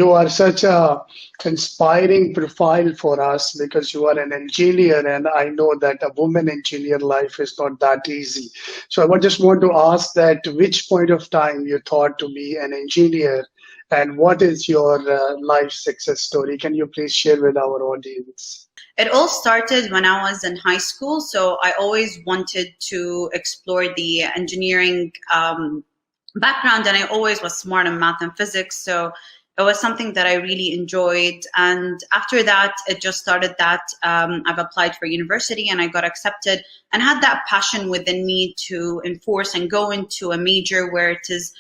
you are such a inspiring profile for us because you are an engineer, and I know that a woman engineer life is not that easy. So I would just want to ask that which point of time you thought to be an engineer, and what is your life success story? Can you please share with our audience? It all started when I was in high school. So I always wanted to explore the engineering background, and I always was smart in math and physics. So it was something that I really enjoyed. And after that, it just started that I've applied for university and I got accepted and had that passion within me to enforce and go into a major where it is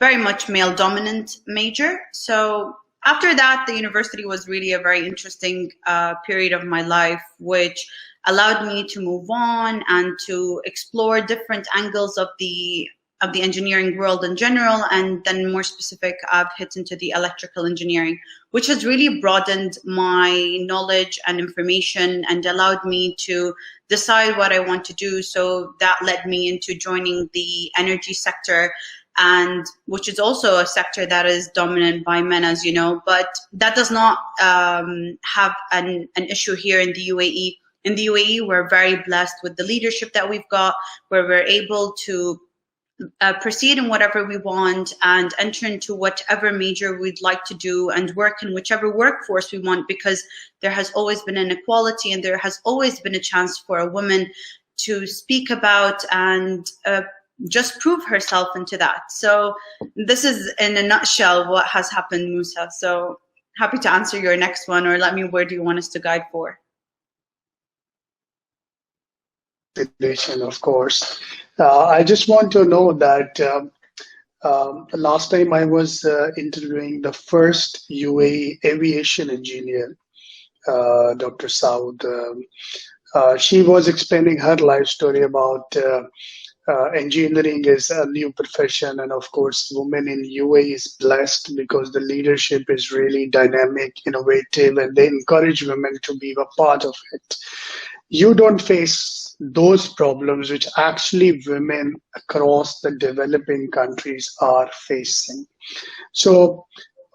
very much male dominant major. So after that, the university was really a very interesting period of my life, which allowed me to move on and to explore different angles of the engineering world in general, and then more specific, I've hit into the electrical engineering, which has really broadened my knowledge and information and allowed me to decide what I want to do. So that led me into joining the energy sector, and which is also a sector that is dominant by men, as you know, but that does not have an issue here in the UAE. In the UAE, we're very blessed with the leadership that we've got, where we're able to proceed in whatever we want and enter into whatever major we'd like to do and work in whichever workforce we want, because there has always been an equality and there has always been a chance for a woman to speak about and just prove herself into that. So this is in a nutshell what has happened, Musa. So happy to answer your next one, or let me, where do you want us to guide for? Of course. I just want to know that last time I was interviewing the first UAE aviation engineer, Dr. Saud. She was explaining her life story about engineering is a new profession, and of course, women in UAE is blessed because the leadership is really dynamic, innovative, and they encourage women to be a part of it. You don't face those problems which actually women across the developing countries are facing. So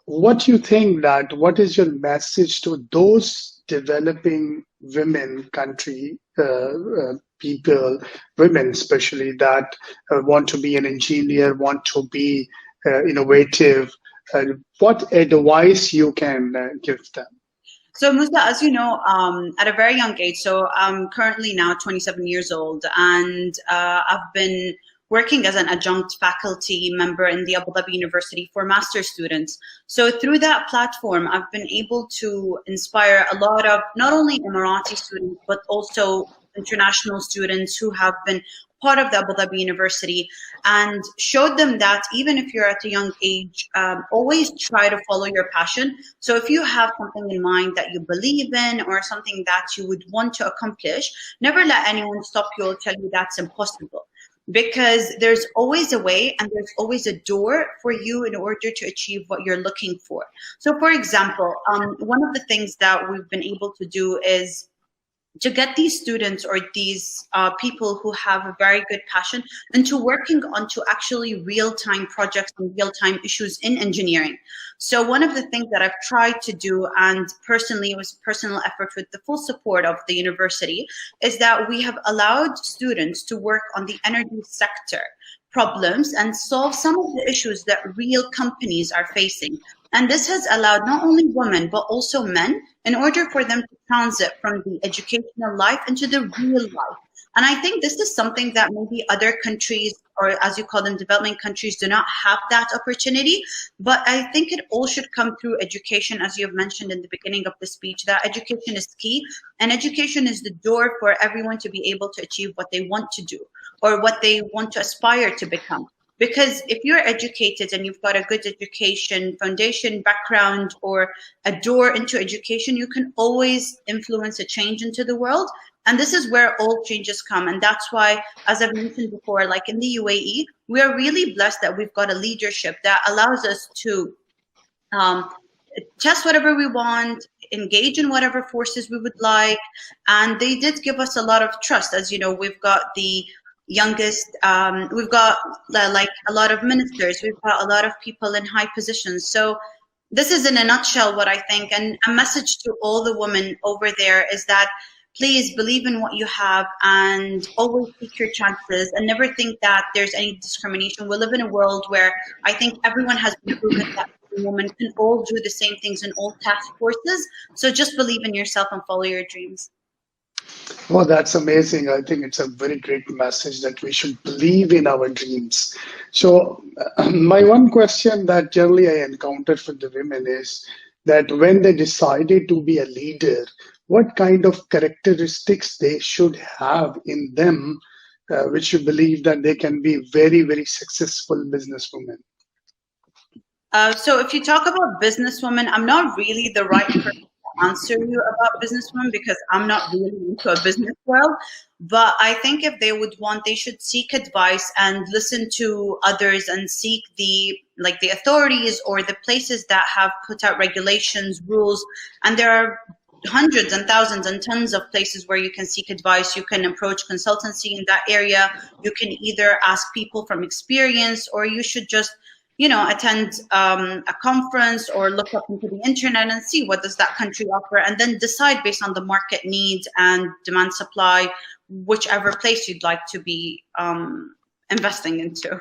what do you think that, what is your message to those developing women country people, women especially, that want to be an engineer, want to be innovative? What advice you can give them? So Musa, as you know, at a very young age, so I'm currently now 27 years old, and I've been working as an adjunct faculty member in the Abu Dhabi University for master's students. So through that platform, I've been able to inspire a lot of not only Emirati students, but also international students who have been part of the Abu Dhabi University, and showed them that even if you're at a young age, always try to follow your passion. So if you have something in mind that you believe in or something that you would want to accomplish, never let anyone stop you or tell you that's impossible. Because there's always a way and there's always a door for you in order to achieve what you're looking for. So for example, one of the things that we've been able to do is to get these students or these people who have a very good passion into working onto actually real-time projects and real-time issues in engineering. So one of the things that I've tried to do, and personally it was a personal effort with the full support of the university, is that we have allowed students to work on the energy sector problems and solve some of the issues that real companies are facing. And this has allowed not only women, but also men, in order for them to transit from the educational life into the real life. And I think this is something that maybe other countries, or as you call them, developing countries, do not have that opportunity. But I think it all should come through education, as you have mentioned in the beginning of the speech, that education is key. And education is the door for everyone to be able to achieve what they want to do or what they want to aspire to become. Because if you're educated and you've got a good education, foundation, background, or a door into education, you can always influence a change into the world. And this is where all changes come. And that's why, as I've mentioned before, like in the UAE, we are really blessed that we've got a leadership that allows us to test whatever we want, engage in whatever forces we would like. And they did give us a lot of trust. As you know, we've got the youngest, we've got like a lot of ministers, we've got a lot of people in high positions. So this is in a nutshell what I think. And a message to all the women over there is that please believe in what you have and always take your chances and never think that there's any discrimination. We live in a world where I think everyone has been proven that women can all do the same things in all task forces. So just believe in yourself and follow your dreams. Oh, that's amazing. I think it's a very great message that we should believe in our dreams. So, my one question that generally I encounter for the women is that when they decided to be a leader, what kind of characteristics they should have in them, which you believe that they can be very, very successful businesswomen. So if you talk about businesswomen, I'm not really the right person to answer you about businesswomen because I'm not really into a business world. But I think if they would want, they should seek advice and listen to others and seek the authorities or the places that have put out regulations, rules. And there are hundreds and thousands and tons of places where you can seek advice. You can approach consultancy in that area. You can either ask people from experience, or you should just attend a conference or look up into the internet and see what does that country offer, and then decide based on the market needs and demand supply, whichever place you'd like to be investing into.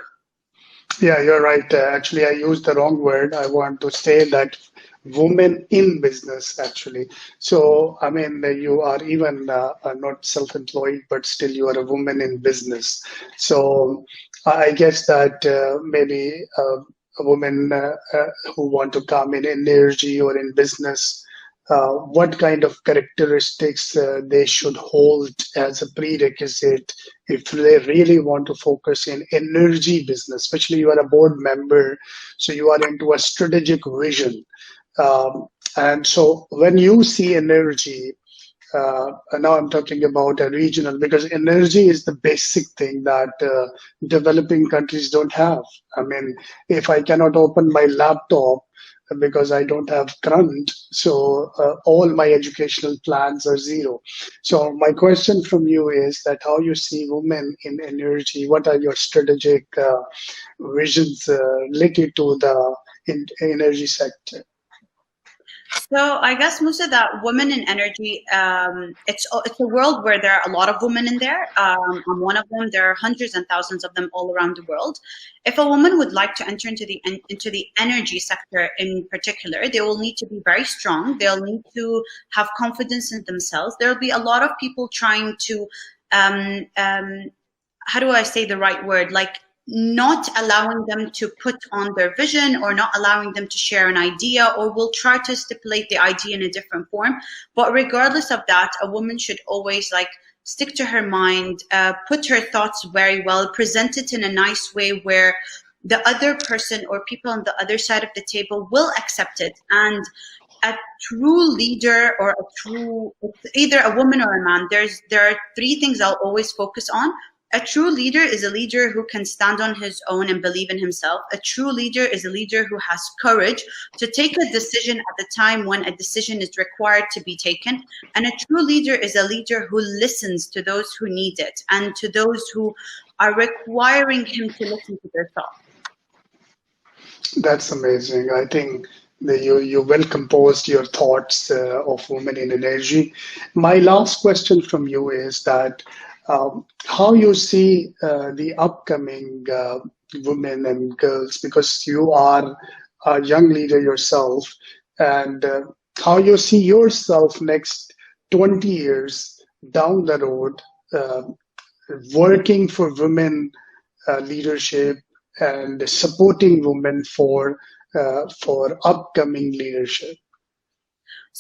Yeah, you're right. Actually, I used the wrong word. I want to say that women in business, actually. So, I mean, you are even not self-employed, but still you are a woman in business. So, I guess that maybe a woman who want to come in energy or in business, what kind of characteristics they should hold as a prerequisite if they really want to focus in energy business, especially you are a board member, so you are into a strategic vision. And so when you see energy, and now I'm talking about a regional because energy is the basic thing that developing countries don't have. I mean, if I cannot open my laptop because I don't have current, so all my educational plans are zero. So my question from you is that how you see women in energy? What are your strategic visions related to the energy sector? So I guess, Musa, that women in energy, it's a world where there are a lot of women in there. I'm one of them. There are hundreds and thousands of them all around the world. If a woman would like to enter into the energy sector in particular, they will need to be very strong. They'll need to have confidence in themselves. There'll be a lot of people trying to um, um, how do I say the right word? Like not allowing them to put on their vision or not allowing them to share an idea, or will try to stipulate the idea in a different form. But regardless of that, a woman should always stick to her mind, put her thoughts very well, present it in a nice way where the other person or people on the other side of the table will accept it. And a true leader or either a woman or a man, there are three things I'll always focus on. A true leader is a leader who can stand on his own and believe in himself. A true leader is a leader who has courage to take a decision at the time when a decision is required to be taken. And a true leader is a leader who listens to those who need it and to those who are requiring him to listen to their thoughts. That's amazing. I think that you well composed your thoughts of women in energy. My last question from you is that how you see the upcoming women and girls, because you are a young leader yourself, and how you see yourself next 20 years down the road, uh, working for women leadership and supporting women for upcoming leadership.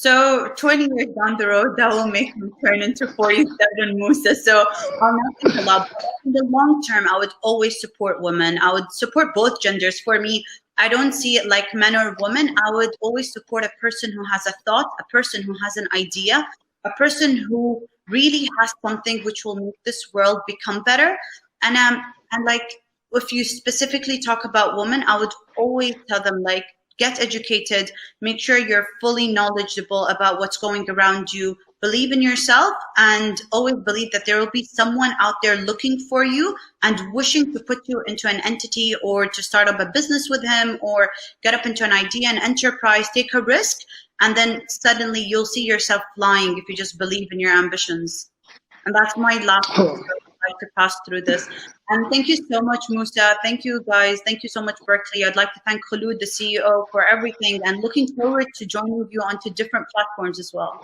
So 20 years down the road, that will make me turn into 47, Musa. So I'll not think a lot. But in the long term, I would always support women. I would support both genders. For me, I don't see it like men or women. I would always support a person who has a thought, a person who has an idea, a person who really has something which will make this world become better. And if you specifically talk about women, I would always tell them get educated, make sure you're fully knowledgeable about what's going around you, believe in yourself, and always believe that there will be someone out there looking for you and wishing to put you into an entity or to start up a business with him or get up into an idea, an enterprise, take a risk, and then suddenly you'll see yourself flying if you just believe in your ambitions. And that's my last piece Oh, I'd like to pass through this. And thank you so much, Musa. Thank you, guys. Thank you so much, Berkeley. I'd like to thank Khulud, the CEO, for everything, and looking forward to joining you onto different platforms as well.